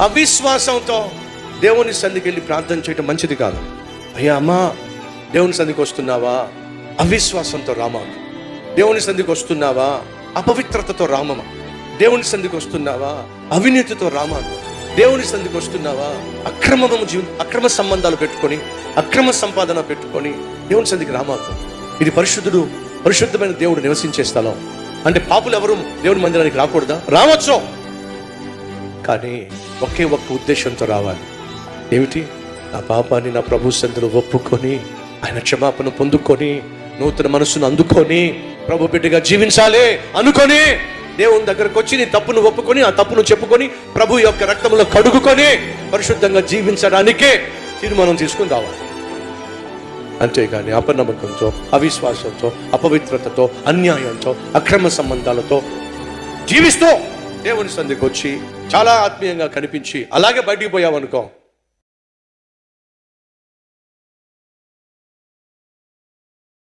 అవిశ్వాసంతో దేవుని సన్నిధికి వెళ్ళి ప్రార్థన చేయడం మంచిది కాదు. అయ్యా అమ్మా, దేవుని సన్నిధికి వస్తున్నావా? అవిశ్వాసంతో రామా. దేవుని సన్నిధికి వస్తున్నావా? అపవిత్రతతో రామమా. దేవుని సన్నిధికి వస్తున్నావా? అవినీతితో రామా. దేవుని సన్నిధికి వస్తున్నావా? అక్రమ సంబంధాలు పెట్టుకొని, అక్రమ సంపాదన పెట్టుకొని దేవుని సన్నిధికి రామాకు. ఇది పరిశుద్ధమైన దేవుడు నివసించే స్థలం. అంటే పాపులు ఎవరు దేవుని మందిరానికి రాకూడదా? రావచ్చు, కానీ ఒకే ఒక్క ఉద్దేశంతో రావాలి. ఏమిటి? నా పాపాన్ని నా ప్రభు సన్నిధిలో ఒప్పుకొని, ఆయన క్షమాపణ పొందుకొని, నూతన మనసును అందుకొని, ప్రభు బిడ్డగా జీవించాలి అనుకొని, దేవుని దగ్గరకు వచ్చి నీ తప్పును ఒప్పుకొని, ఆ తప్పును చెప్పుకొని, ప్రభు యొక్క రక్తంలో కడుగుకొని పరిశుద్ధంగా జీవించడానికే తీర్మానం తీసుకుని రావాలి. అంతేగాని అపనమ్మకంతో, అవిశ్వాసంతో, అపవిత్రతతో, అన్యాయంతో, అక్రమ సంబంధాలతో జీవిస్తూ దేవుని సన్నిధికి వచ్చి చాలా ఆత్మీయంగా కనిపించి అలాగే బయటికి పోయావనుకో,